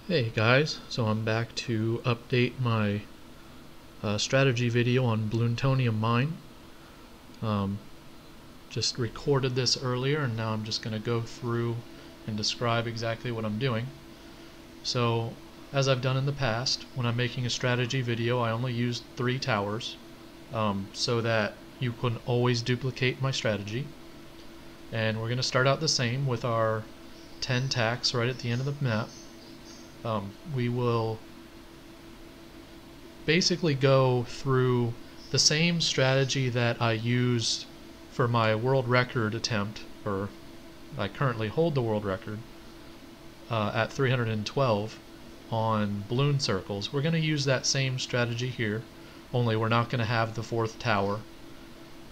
Hey guys, so I'm back to update my strategy video on Bloontonium Mine. Just recorded this earlier and now I'm just going to go through and describe exactly what I'm doing. So as I've done in the past, when I'm making a strategy video I only use 3 towers so that you can always duplicate my strategy. And we're going to start out the same with our 10 tacks right at the end of the map. We will basically go through the same strategy that I used for my world record attempt, or I currently hold the world record at 312 on balloon circles. We're going to use that same strategy here, only we're not going to have the 4th tower.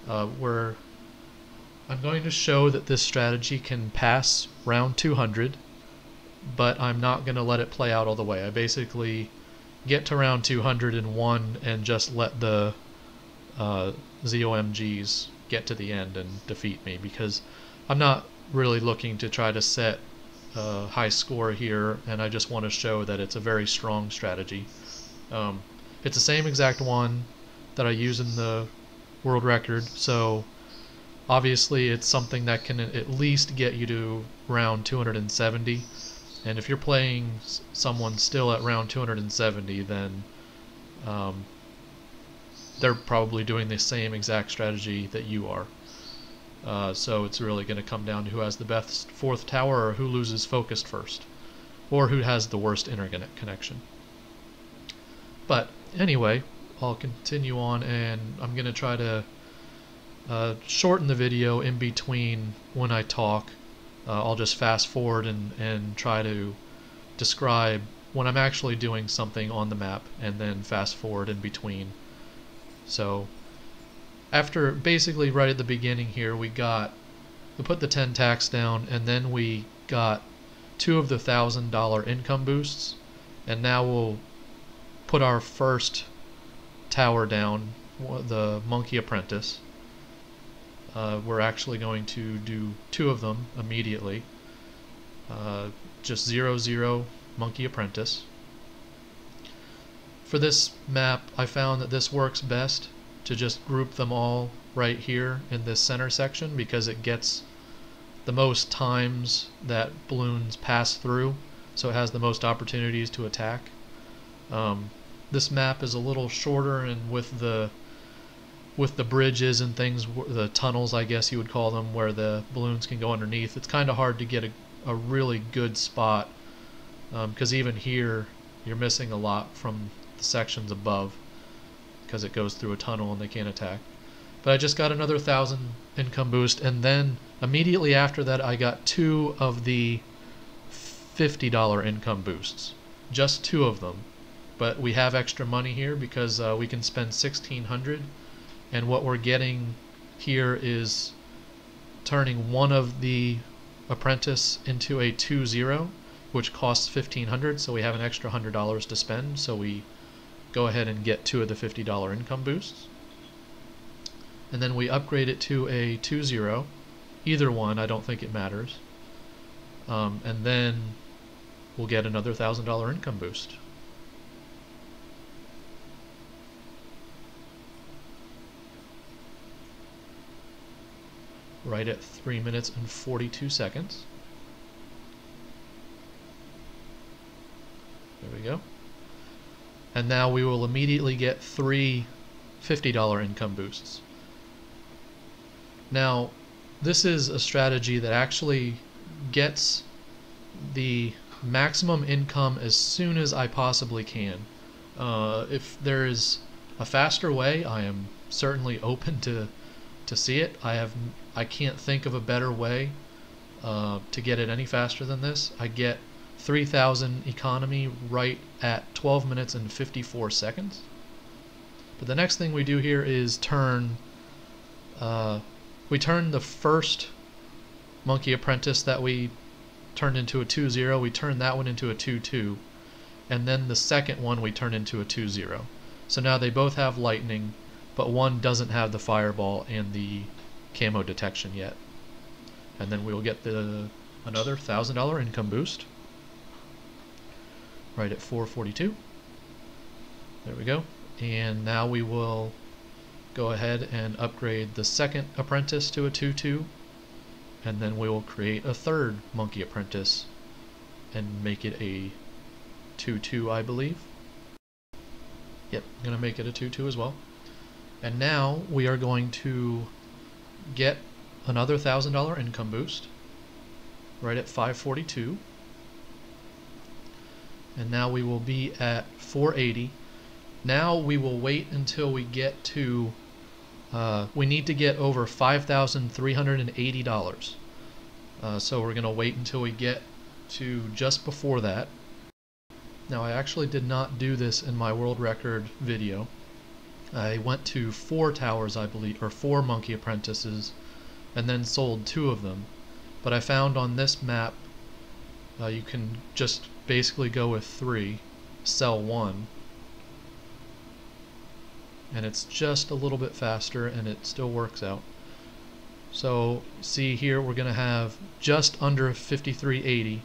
I'm going to show that this strategy can pass round 200, but I'm not going to let it play out all the way. I basically get to round 201 and just let the ZOMGs get to the end and defeat me, because I'm not really looking to try to set a high score here, and I just want to show that it's a very strong strategy. It's the same exact one that I use in the world record, so obviously it's something that can at least get you to round 270. And if you're playing someone still at round 270, then they're probably doing the same exact strategy that you are. So it's really going to come down to who has the best 4th tower, or who loses focused first, or who has the worst internet connection. But anyway, I'll continue on, and I'm going to try to shorten the video in between when I talk. I'll just fast forward and try to describe when I'm actually doing something on the map, and then fast forward in between. So after basically right at the beginning here, we put the 10 tacks down, and then we got 2 of the $1,000 income boosts, and now we'll put our first tower down, the Monkey Apprentice. We're actually going to do 2 of them immediately. Just 0-0 Monkey Apprentice. For this map, I found that this works best to just group them all right here in this center section, because it gets the most times that balloons pass through, so it has the most opportunities to attack. This map is a little shorter, and with the bridges and things, the tunnels I guess you would call them, where the balloons can go underneath, it's kind of hard to get a really good spot, because even here you're missing a lot from the sections above, because it goes through a tunnel and they can't attack. But I just got another 1,000 income boost, and then immediately after that I got 2 of the $50 income boosts. Just 2 of them. But we have extra money here because we can spend 1,600. And what we're getting here is turning one of the Apprentice into a 2-0, which costs 1,500, so we have an extra $100 to spend, so we go ahead and get 2 of the $50 income boosts. And then we upgrade it to a 2-0, either one, I don't think it matters. And then we'll get another $1,000 income boost. Right at 3 minutes and 42 seconds. There we go. And now we will immediately get 3 $50 income boosts. Now, this is a strategy that actually gets the maximum income as soon as I possibly can. If there is a faster way, I am certainly open to see it. I can't think of a better way to get it any faster than this. I get 3,000 economy right at 12 minutes and 54 seconds. But the next thing we do here is we turn the first Monkey Apprentice that we turned into a 2-0, we turn that one into a 2-2, and then the second one we turn into a 2-0. So now they both have lightning, but one doesn't have the fireball and the camo detection yet. And then we'll get another $1,000 income boost. right at 442. There we go. And now we will go ahead and upgrade the second apprentice to a 2-2, and then we will create a third monkey apprentice and make it a 2-2, I believe. Yep, I'm going to make it a 2-2 as well. And now we are going to get another $1,000 income boost right at 542. And now we will be at 480. Now we will wait until we get to we need to get over $5,380. So we're going to wait until we get to just before that. Now I actually did not do this in my world record video. I went to 4 towers, I believe, or 4 monkey apprentices, and then sold 2 of them. But I found on this map you can just basically go with 3, sell 1, and it's just a little bit faster and it still works out. So see here we're going to have just under 5380.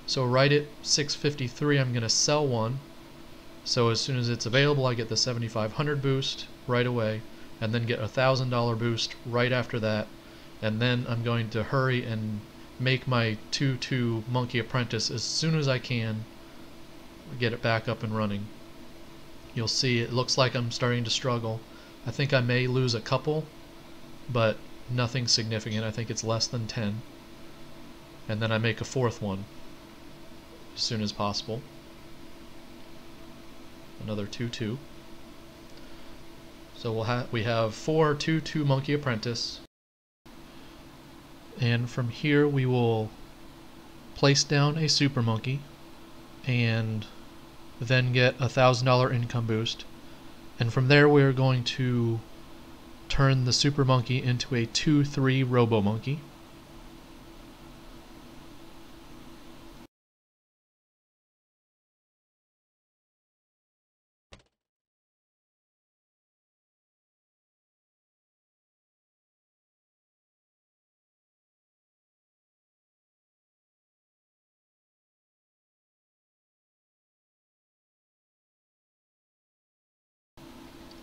So right at 653 I'm going to sell 1. So as soon as it's available I get the 7500 boost right away, and then get a $1,000 boost right after that, and then I'm going to hurry and make my 2-2 monkey apprentice as soon as I can, get it back up and running. You'll see it looks like I'm starting to struggle. I think I may lose a couple, but nothing significant. I think it's less than 10. And then I make a 4th one as soon as possible. Another 2-2. So we have 4 2-2 monkey apprentice, and from here we will place down a super monkey and then get a $1,000 income boost, and from there we are going to turn the super monkey into a 2-3 robo monkey.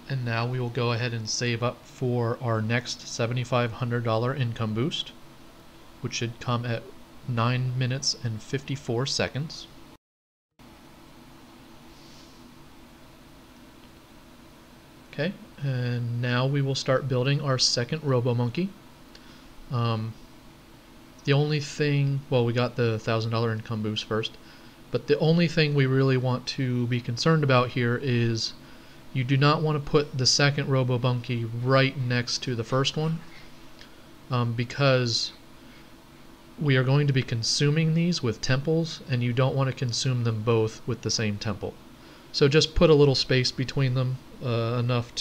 And now we will go ahead and save up for our next $7,500 income boost, which should come at 9 minutes and 54 seconds. Okay, and now we will start building our second robo monkey. The only thing, well, we got the $1,000 income boost first, but the only thing we really want to be concerned about here is you do not want to put the second robo monkey right next to the first one, because we are going to be consuming these with temples, and you don't want to consume them both with the same temple. So just put a little space between them, enough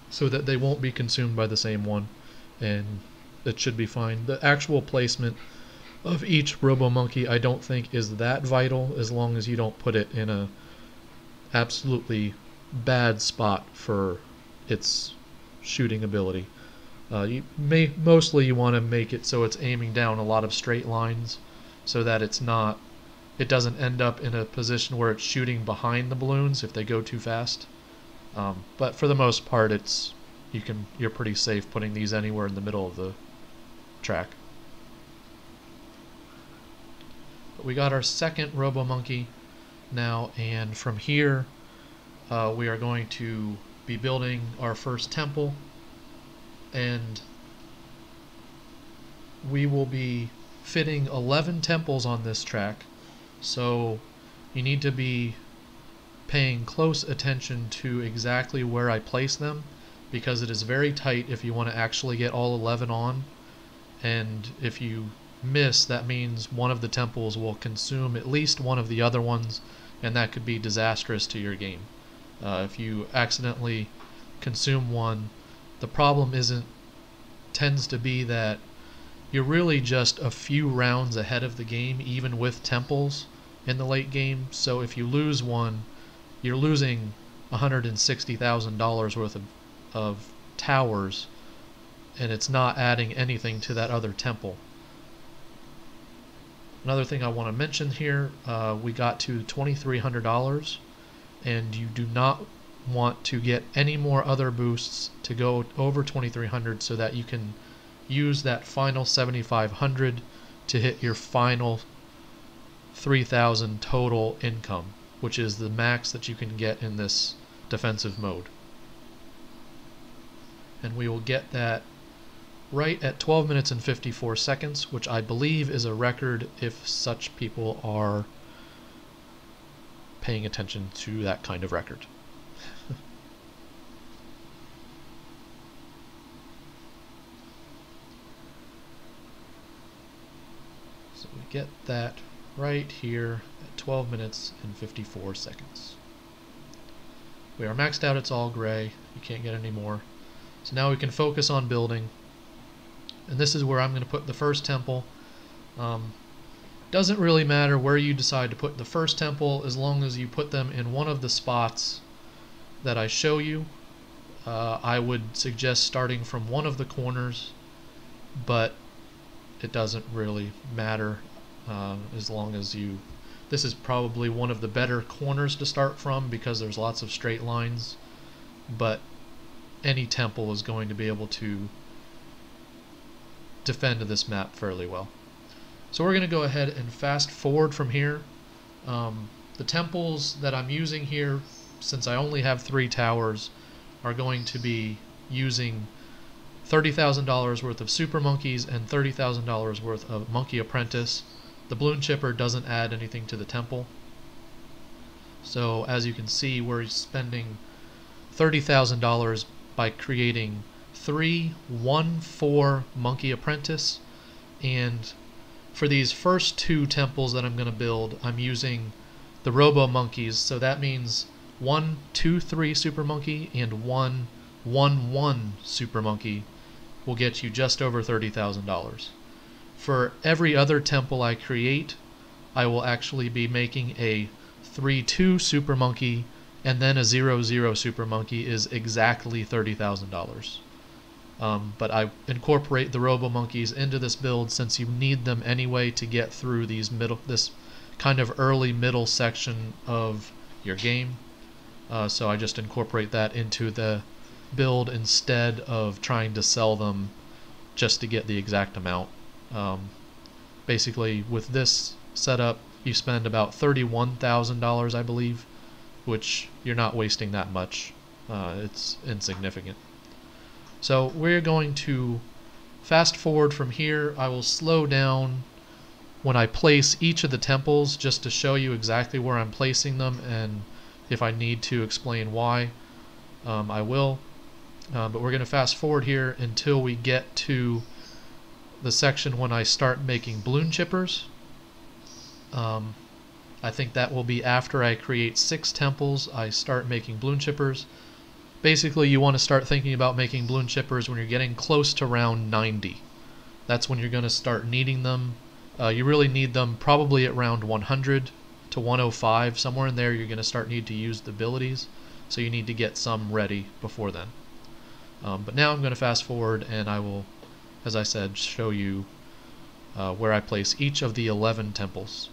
so that they won't be consumed by the same one, and it should be fine. The actual placement of each robo monkey I don't think is that vital, as long as you don't put it in a absolutely bad spot for its shooting ability. Mostly you want to make it so it's aiming down a lot of straight lines, so that it doesn't end up in a position where it's shooting behind the balloons if they go too fast. But for the most part, you're pretty safe putting these anywhere in the middle of the track. But we got our second robo monkey now, and from here we are going to be building our first temple, and we will be fitting 11 temples on this track, so you need to be paying close attention to exactly where I place them, because it is very tight if you want to actually get all 11 on, and if you miss, that means one of the temples will consume at least one of the other ones, and that could be disastrous to your game. If you accidentally consume one, the problem tends to be that you're really just a few rounds ahead of the game, even with temples in the late game. So if you lose one, you're losing $160,000 worth of towers, and it's not adding anything to that other temple. Another thing I want to mention here, we got to $2,300, and you do not want to get any more other boosts to go over 2,300 so that you can use that final 7,500 to hit your final 3,000 total income, which is the max that you can get in this defensive mode. And we will get that right at 12 minutes and 54 seconds, which I believe is a record if such people are paying attention to that kind of record. So we get that right here at 12 minutes and 54 seconds. We are maxed out, it's all gray, you can't get any more. So now we can focus on building. And this is where I'm going to put the first temple. Doesn't really matter where you decide to put the first temple as long as you put them in one of the spots that I show you. I would suggest starting from one of the corners, but it doesn't really matter as long as you... This is probably one of the better corners to start from because there's lots of straight lines, but any temple is going to be able to defend this map fairly well. So we're going to go ahead and fast forward from here. The temples that I'm using here, since I only have 3 towers, are going to be using $30,000 worth of super monkeys and $30,000 worth of monkey apprentice. The Bloonchipper doesn't add anything to the temple. So as you can see, we're spending $30,000 by creating 3 1-4 monkey apprentice, and for these first 2 temples that I'm going to build, I'm using the robo monkeys, so that means 1 2 3 super monkey and 1 1 1 super monkey will get you just over $30,000. For every other temple I create, I will actually be making a 3 2 super monkey, and then a 0 0 super monkey is exactly $30,000. But I incorporate the robo monkeys into this build since you need them anyway to get through this kind of early middle section of your game. So I just incorporate that into the build instead of trying to sell them just to get the exact amount. Basically, with this setup, you spend about $31,000, I believe, which you're not wasting that much. It's insignificant. So we're going to fast forward from here. I will slow down when I place each of the temples just to show you exactly where I'm placing them, and if I need to explain why, I will. But we're going to fast forward here until we get to the section when I start making Bloonchippers. I think that will be after I create 6 temples, I start making Bloonchippers. Basically, you want to start thinking about making Bloonchippers when you're getting close to round 90. That's when you're going to start needing them. You really need them probably at round 100 to 105. Somewhere in there you're going to start need to use the abilities, so you need to get some ready before then. But now I'm going to fast forward, and I will, as I said, show you where I place each of the 11 temples.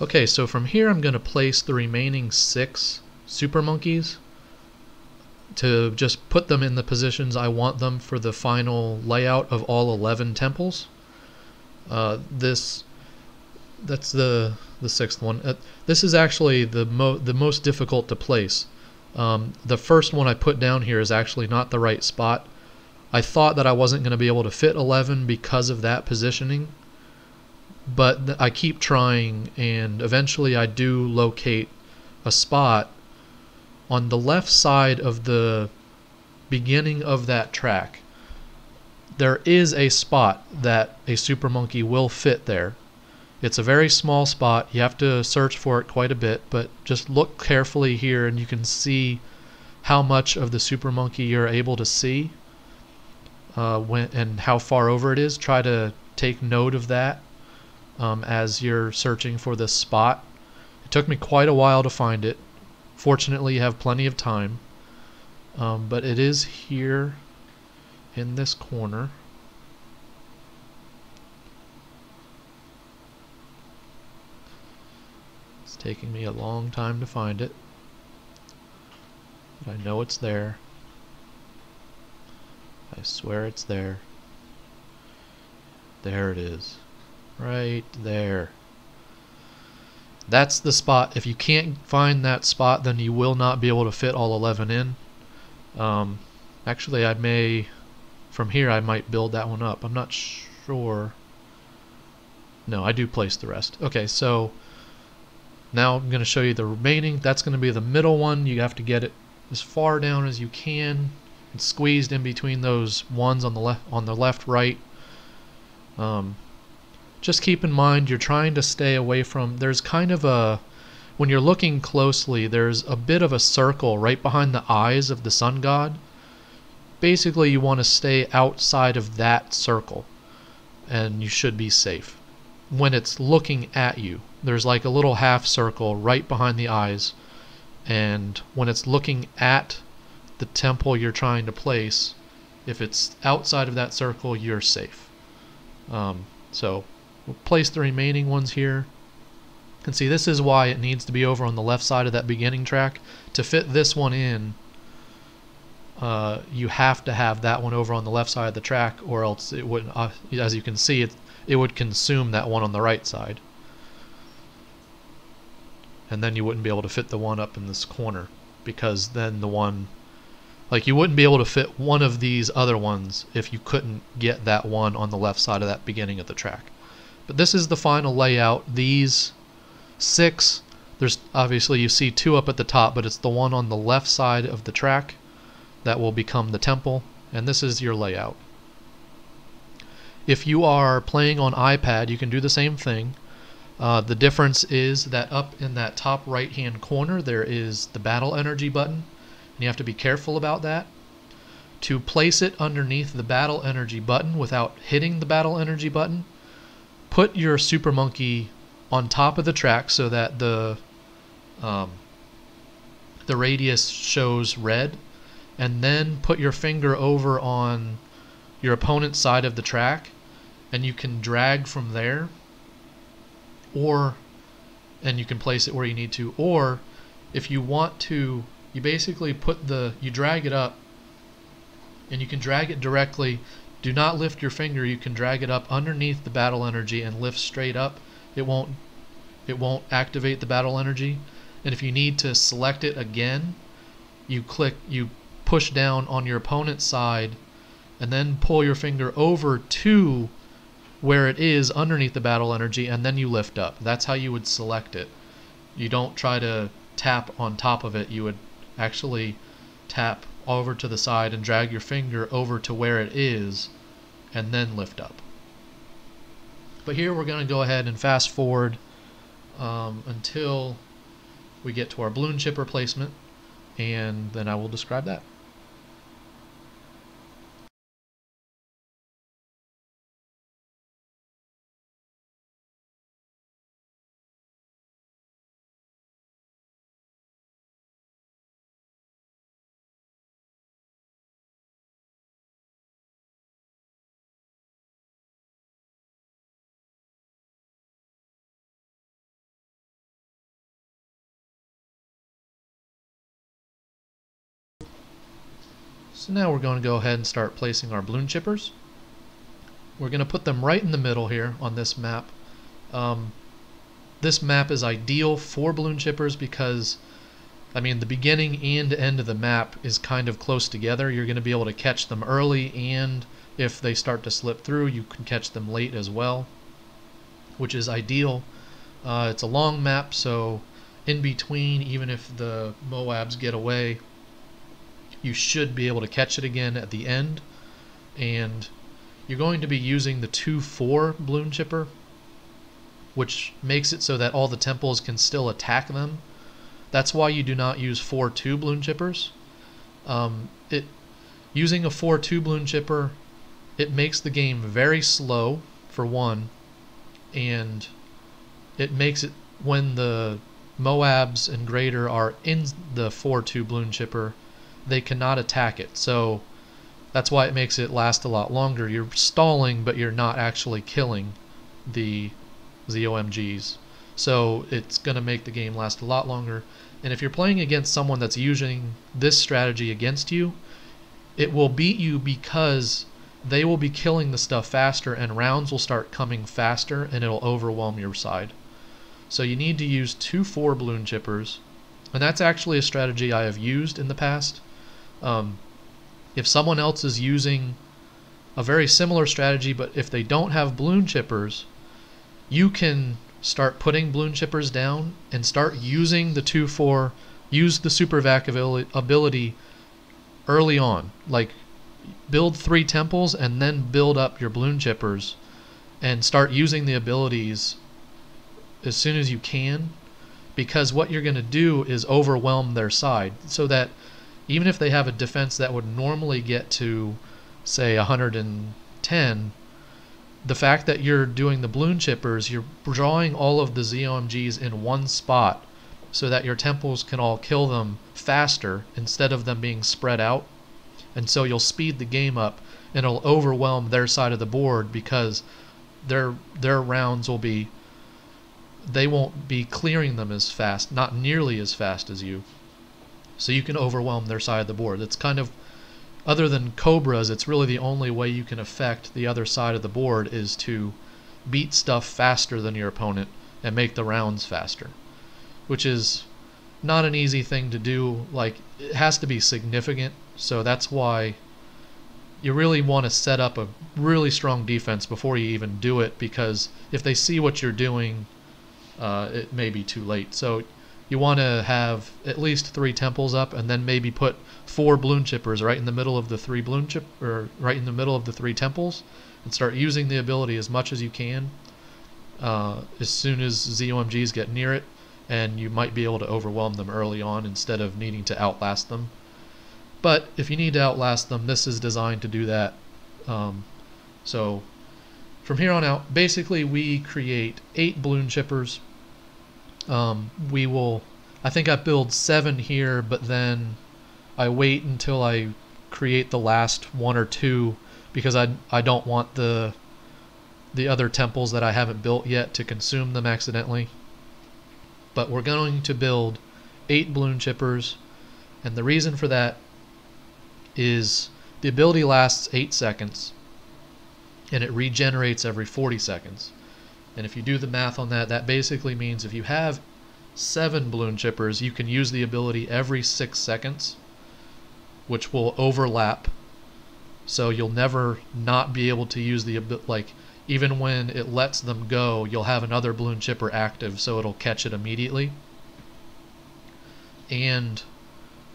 Okay, so from here I'm going to place the remaining 6 super monkeys to just put them in the positions I want them for the final layout of all 11 temples. That's the 6th one. This is actually the most difficult to place. The first one I put down here is actually not the right spot. I thought that I wasn't going to be able to fit 11 because of that positioning, but I keep trying, and eventually I do locate a spot on the left side of the beginning of that track. There is a spot that a super monkey will fit there. It's a very small spot. You have to search for it quite a bit, but just look carefully here and you can see how much of the super monkey you're able to see and how far over it is. Try to take note of that as you're searching for this spot. It took me quite a while to find it. Fortunately, you have plenty of time, but it is here in this corner. It's taking me a long time to find it, but I know it's there. I swear it's there. There it is. Right there. That's the spot. If you can't find that spot, then you will not be able to fit all 11 in. Actually, I may, from here, I might build that one up. I'm not sure. No, I do place the rest. Okay, so now I'm going to show you the remaining. That's going to be the middle one. You have to get it as far down as you can. It's squeezed in between those ones on the left, right. Just keep in mind you're trying to stay away from, there's kind of a, when you're looking closely, there's a bit of a circle right behind the eyes of the sun god. Basically, you want to stay outside of that circle and you should be safe. When it's looking at you, there's like a little half circle right behind the eyes, and when it's looking at the temple you're trying to place, if it's outside of that circle, you're safe. So we'll place the remaining ones here. And see, this is why it needs to be over on the left side of that beginning track. To fit this one in, you have to have that one over on the left side of the track, or else it would, as you can see, it would consume that one on the right side. And then you wouldn't be able to fit the one up in this corner, because then the one, like, you wouldn't be able to fit one of these other ones if you couldn't get that one on the left side of that beginning of the track. But this is the final layout. These 6, there's obviously, you see 2 up at the top, but it's the one on the left side of the track that will become the temple, and this is your layout. If you are playing on iPad, you can do the same thing. The difference is that up in that top right hand corner there is the battle energy button, and you have to be careful about that. To place it underneath the battle energy button without hitting the battle energy button, put your super monkey on top of the track so that the radius shows red, and then put your finger over on your opponent's side of the track, and you can drag from there, and you can place it where you need to. Or if you want to, you basically you drag it up, and you can drag it directly. Do not lift your finger. You can drag it up underneath the battle energy and lift straight up. It won't activate the battle energy. And if you need to select it again, you push down on your opponent's side and then pull your finger over to where it is underneath the battle energy, and then you lift up. That's how you would select it. You don't try to tap on top of it. You would actually tap over to the side and drag your finger over to where it is and then lift up. But here we're going to go ahead and fast forward until we get to our Bloonchipper placement, and then I will describe that. So now we're going to go ahead and start placing our Bloonchippers. We're going to put them right in the middle here on this map. This map is ideal for Bloonchippers because, I mean, the beginning and end of the map is kind of close together. You're going to be able to catch them early, and if they start to slip through, you can catch them late as well, which is ideal. It's a long map, so in between, even if the Moabs get away, you should be able to catch it again at the end. And you're going to be using the 2-4 Bloonchipper, which makes it so that all the temples can still attack them. That's why you do not use 4-2 Bloonchippers. Using a 4-2 Bloonchipper, it makes the game very slow, for one, and it makes it, when the Moabs and greater are in the 4-2 Bloonchipper, they cannot attack it. So that's why it makes it last a lot longer. You're stalling, but you're not actually killing the ZOMGs. So it's going to make the game last a lot longer. And if you're playing against someone that's using this strategy against you, it will beat you because they will be killing the stuff faster and rounds will start coming faster and it'll overwhelm your side. So you need to use 2-4 Bloonchippers, and that's actually a strategy I have used in the past. If someone else is using a very similar strategy, but if they don't have Bloonchippers, you can start putting Bloonchippers down and start using the 2-4, use the super vac ability early on. Like, build 3 temples and then build up your Bloonchippers and start using the abilities as soon as you can, because what you're going to do is overwhelm their side, so that even if they have a defense that would normally get to, say, 110, the fact that you're doing the Bloonchippers, you're drawing all of the ZOMGs in one spot so that your temples can all kill them faster instead of them being spread out. And so you'll speed the game up and it'll overwhelm their side of the board, because their rounds will be, they won't be clearing them as fast, not nearly as fast as you. So you can overwhelm their side of the board. It's kind of, other than Cobras, it's really the only way you can affect the other side of the board is to beat stuff faster than your opponent and make the rounds faster, which is not an easy thing to do. Like, it has to be significant, so that's why you really want to set up a really strong defense before you even do it, because if they see what you're doing, it may be too late. So you want to have at least 3 temples up, and then maybe put 4 Bloonchippers right in the middle of the 3 right in the middle of the 3 temples, and start using the ability as much as you can as soon as ZOMGs get near it, and you might be able to overwhelm them early on instead of needing to outlast them. But if you need to outlast them, this is designed to do that. So from here on out, basically we create 8 Bloonchippers. We will, I think I build 7 here, but then I wait until I create the last 1 or 2, because I don't want the other temples that I haven't built yet to consume them accidentally. But we're going to build 8 Bloonchippers, and the reason for that is the ability lasts 8 seconds and it regenerates every 40 seconds. And if you do the math on that, that basically means if you have 7 Bloonchippers, you can use the ability every 6 seconds, which will overlap. So you'll never not be able to use the ability, like, even when it lets them go, you'll have another Bloonchipper active, so it'll catch it immediately. And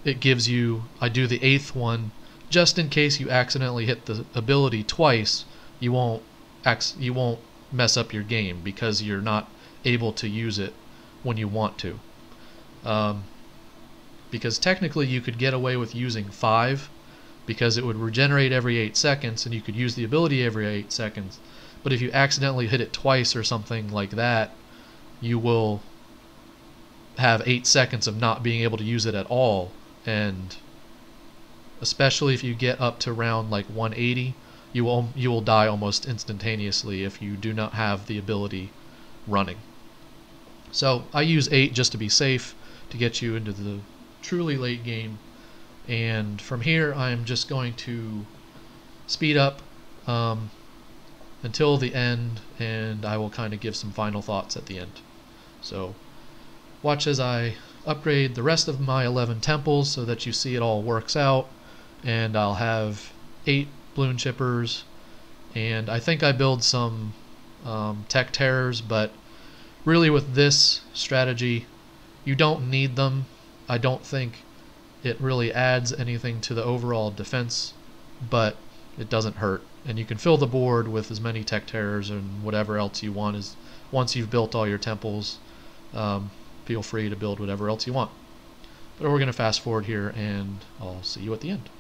it gives you, I do the 8th one, just in case you accidentally hit the ability twice, you won't mess up your game, because you're not able to use it when you want to. Because technically you could get away with using 5, because it would regenerate every 8 seconds and you could use the ability every 8 seconds. But if you accidentally hit it twice or something like that, you will have 8 seconds of not being able to use it at all. And especially if you get up to round like 180, you will die almost instantaneously if you do not have the ability running. So I use 8 just to be safe, to get you into the truly late game. And from here I'm just going to speed up until the end, and I will kind of give some final thoughts at the end. So watch as I upgrade the rest of my 11 temples so that you see it all works out, and I'll have 8 Bloonchippers, and I think I build some tech terrors, but really with this strategy you don't need them. I don't think it really adds anything to the overall defense, but it doesn't hurt, and you can fill the board with as many tech terrors and whatever else you want. Is once you've built all your temples, feel free to build whatever else you want. But we're going to fast forward here, and I'll see you at the end.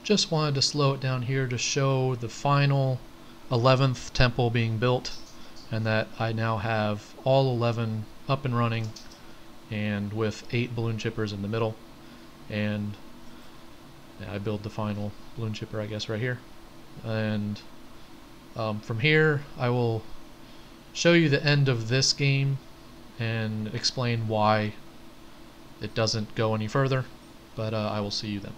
Just wanted to slow it down here to show the final 11th temple being built, and that I now have all 11 up and running, and with 8 Bloonchippers in the middle. And I build the final Bloonchipper, I guess, right here. And from here I will show you the end of this game and explain why it doesn't go any further, but I will see you then.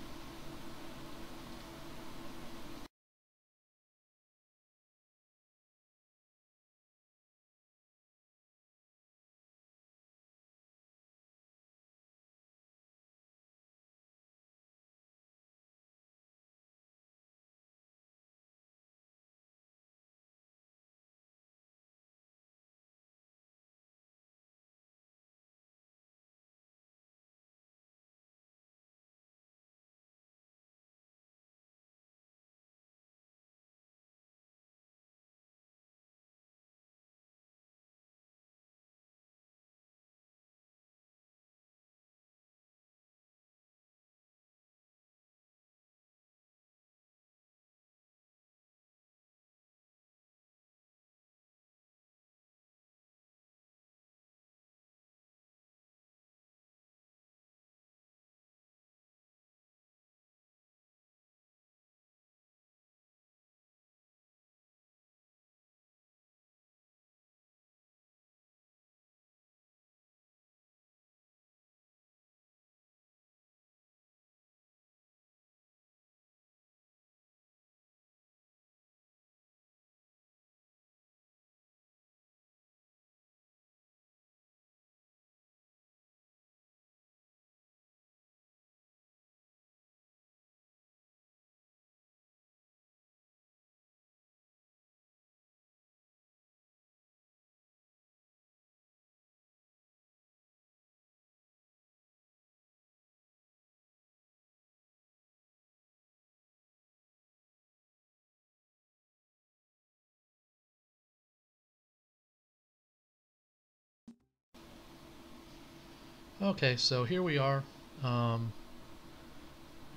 Okay, so here we are,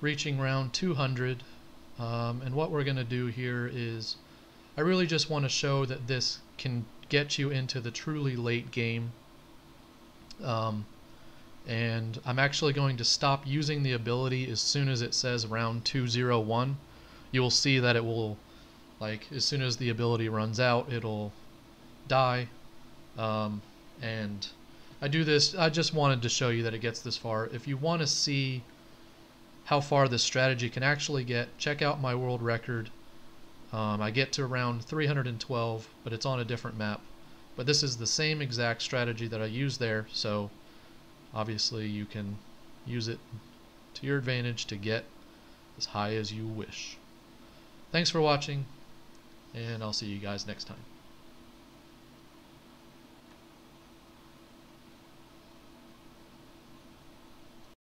reaching round 200, and what we're going to do here is I really just want to show that this can get you into the truly late game, and I'm actually going to stop using the ability as soon as it says round 201. You will see that it will, like, as soon as the ability runs out, it'll die. And I do this, I just wanted to show you that it gets this far. If you want to see how far this strategy can actually get, check out my world record. I get to around 312, but it's on a different map. But this is the same exact strategy that I used there, so obviously you can use it to your advantage to get as high as you wish. Thanks for watching, and I'll see you guys next time.